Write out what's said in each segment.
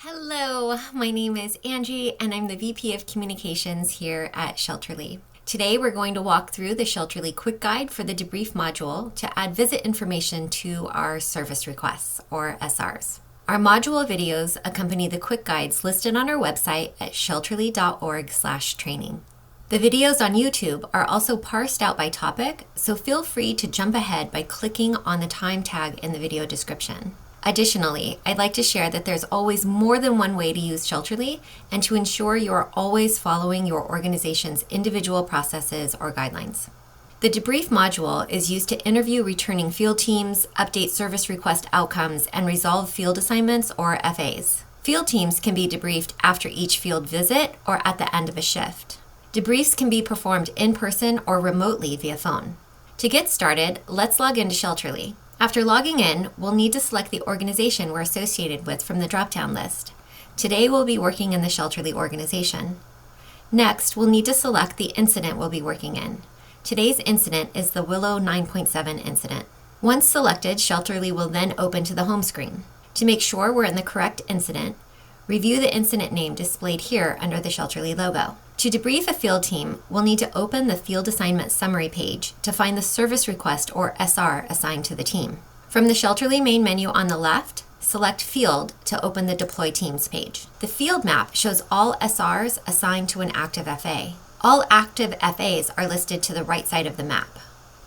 Hello, my name is Angie and I'm the VP of Communications here at Shelterly. Today we're going to walk through the Shelterly Quick Guide for the Debrief Module to add visit information to our service requests, or SRs. Our module videos accompany the quick guides listed on our website at shelterly.org/training. The videos on YouTube are also parsed out by topic, so feel free to jump ahead by clicking on the time tag in the video description. Additionally, I'd like to share that there's always more than one way to use Shelterly and to ensure you are always following your organization's individual processes or guidelines. The Debrief module is used to interview returning field teams, update service request outcomes, and resolve field assignments or FAs. Field teams can be debriefed after each field visit or at the end of a shift. Debriefs can be performed in person or remotely via phone. To get started, let's log into Shelterly. After logging in, we'll need to select the organization we're associated with from the drop-down list. Today we'll be working in the Shelterly organization. Next, we'll need to select the incident we'll be working in. Today's incident is the Willow 9.7 incident. Once selected, Shelterly will then open to the home screen. To make sure we're in the correct incident, review the incident name displayed here under the Shelterly logo. To debrief a field team, we'll need to open the Field Assignment Summary page to find the service request or SR assigned to the team. From the Shelterly main menu on the left, select Field to open the Deploy Teams page. The field map shows all SRs assigned to an active FA. All active FAs are listed to the right side of the map.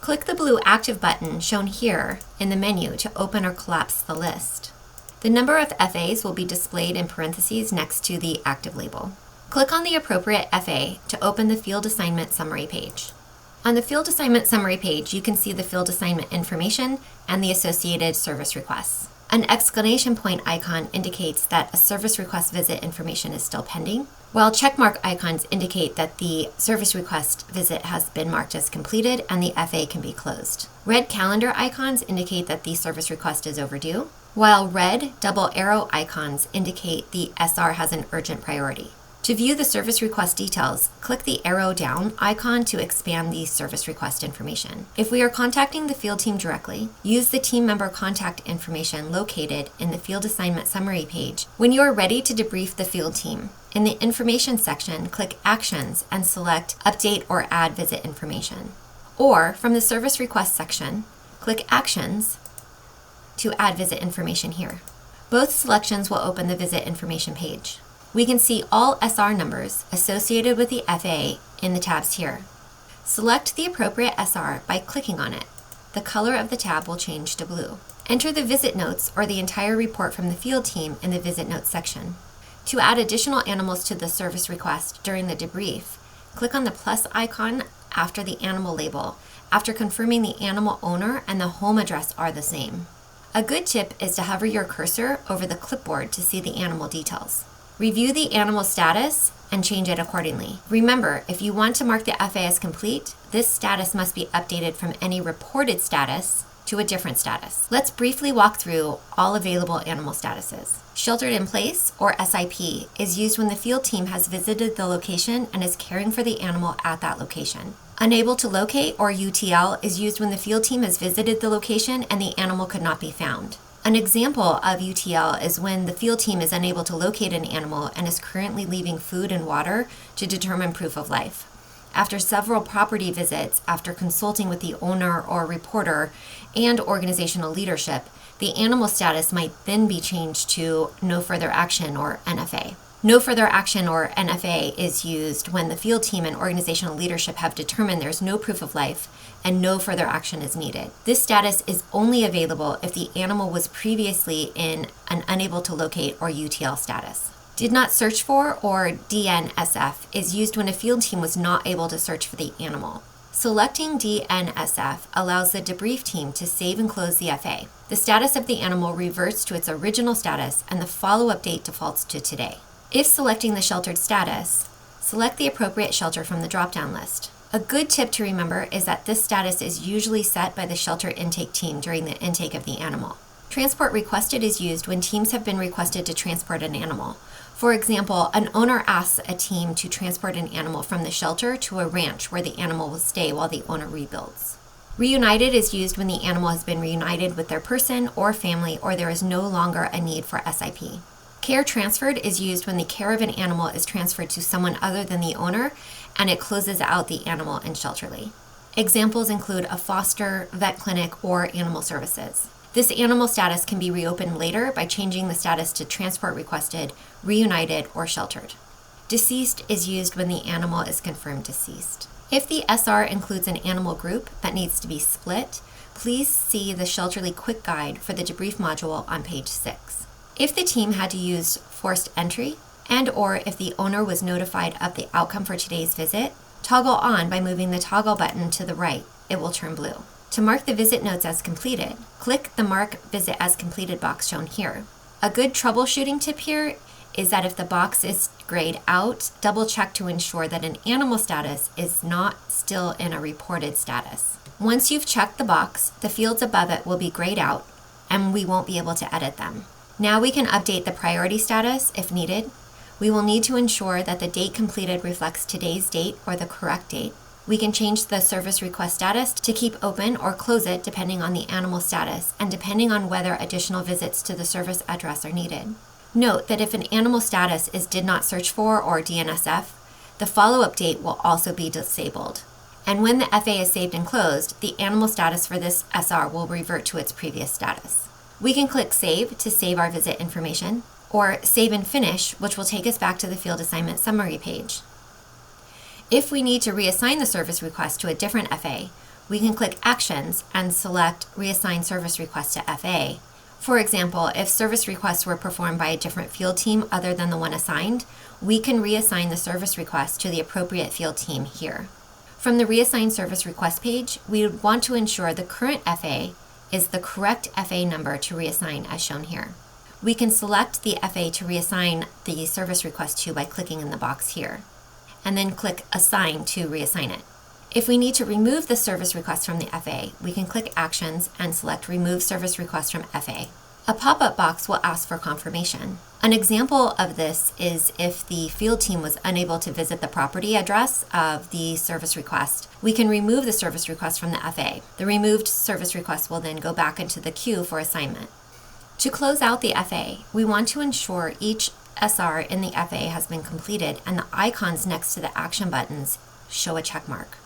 Click the blue Active button shown here in the menu to open or collapse the list. The number of FAs will be displayed in parentheses next to the active label. Click on the appropriate FA to open the Field Assignment Summary page. On the Field Assignment Summary page, you can see the field assignment information and the associated service requests. An exclamation point icon indicates that a service request visit information is still pending, while checkmark icons indicate that the service request visit has been marked as completed and the FA can be closed. Red calendar icons indicate that the service request is overdue, while red double arrow icons indicate the SR has an urgent priority. To view the service request details, click the arrow down icon to expand the service request information. If we are contacting the field team directly, use the team member contact information located in the Field Assignment Summary page. When you are ready to debrief the field team, in the Information section, click Actions and select Update or Add Visit Information. Or, from the Service Request section, click Actions to add visit information here. Both selections will open the Visit Information page. We can see all SR numbers associated with the FA in the tabs here. Select the appropriate SR by clicking on it. The color of the tab will change to blue. Enter the visit notes or the entire report from the field team in the Visit Notes section. To add additional animals to the service request during the debrief, click on the plus icon after the animal label, after confirming the animal owner and the home address are the same. A good tip is to hover your cursor over the clipboard to see the animal details. Review the animal status and change it accordingly. Remember, if you want to mark the FA as complete, this status must be updated from any reported status to a different status. Let's briefly walk through all available animal statuses. Sheltered in Place, or SIP, is used when the field team has visited the location and is caring for the animal at that location. Unable to Locate, or UTL, is used when the field team has visited the location and the animal could not be found. An example of UTL is when the field team is unable to locate an animal and is currently leaving food and water to determine proof of life. After several property visits, after consulting with the owner or reporter and organizational leadership, the animal status might then be changed to No Further Action, or NFA. No Further Action, or NFA, is used when the field team and organizational leadership have determined there's no proof of life and no further action is needed. This status is only available if the animal was previously in an Unable to Locate, or UTL status. Did Not Search For, or DNSF, is used when a field team was not able to search for the animal. Selecting DNSF allows the debrief team to save and close the FA. The status of the animal reverts to its original status and the follow-up date defaults to today. If selecting the sheltered status, select the appropriate shelter from the drop-down list. A good tip to remember is that this status is usually set by the shelter intake team during the intake of the animal. Transport Requested is used when teams have been requested to transport an animal. For example, an owner asks a team to transport an animal from the shelter to a ranch where the animal will stay while the owner rebuilds. Reunited is used when the animal has been reunited with their person or family, or there is no longer a need for SIP. Care transferred is used when the care of an animal is transferred to someone other than the owner and it closes out the animal in Shelterly. Examples include a foster, vet clinic, or animal services. This animal status can be reopened later by changing the status to transport requested, reunited, or sheltered. Deceased is used when the animal is confirmed deceased. If the SR includes an animal group that needs to be split, please see the Shelterly Quick Guide for the Debrief module on page 6. If the team had to use forced entry, and/or if the owner was notified of the outcome for today's visit, toggle on by moving the toggle button to the right. It will turn blue. To mark the visit notes as completed, click the Mark Visit as Completed box shown here. A good troubleshooting tip here is that if the box is grayed out, double check to ensure that an animal status is not still in a reported status. Once you've checked the box, the fields above it will be grayed out and we won't be able to edit them. Now we can update the priority status if needed. We will need to ensure that the date completed reflects today's date or the correct date. We can change the service request status to keep open or close it depending on the animal status and depending on whether additional visits to the service address are needed. Note that if an animal status is did not search for or DNSF, the follow-up date will also be disabled. And when the FA is saved and closed, the animal status for this SR will revert to its previous status. We can click Save to save our visit information, or Save and Finish, which will take us back to the field assignment summary page. If we need to reassign the service request to a different FA, we can click Actions and select Reassign Service Request to FA. For example, if service requests were performed by a different field team other than the one assigned, we can reassign the service request to the appropriate field team here. From the Reassign Service Request page, we would want to ensure the current FA is the correct FA number to reassign as shown here. We can select the FA to reassign the service request to by clicking in the box here, and then click Assign to reassign it. If we need to remove the service request from the FA, we can click Actions and select Remove Service Request from FA. A pop-up box will ask for confirmation. An example of this is if the field team was unable to visit the property address of the service request, we can remove the service request from the FA. The removed service request will then go back into the queue for assignment. To close out the FA, we want to ensure each SR in the FA has been completed and the icons next to the action buttons show a check mark.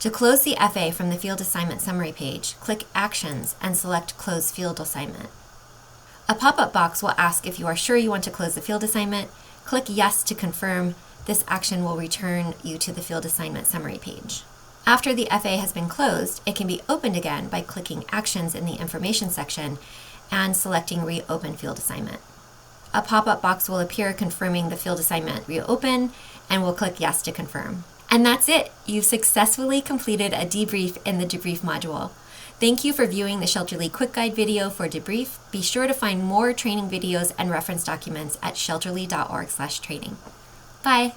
To close the FA from the field assignment summary page, click Actions and select Close Field Assignment. A pop-up box will ask if you are sure you want to close the field assignment. Click Yes to confirm. This action will return you to the field assignment summary page. After the FA has been closed, it can be opened again by clicking Actions in the Information section and selecting Reopen Field Assignment. A pop-up box will appear confirming the field assignment reopen, and we'll click Yes to confirm. And that's it. You've successfully completed a debrief in the Debrief module. Thank you for viewing the Shelterly Quick Guide video for Debrief. Be sure to find more training videos and reference documents at shelterly.org/training. Bye.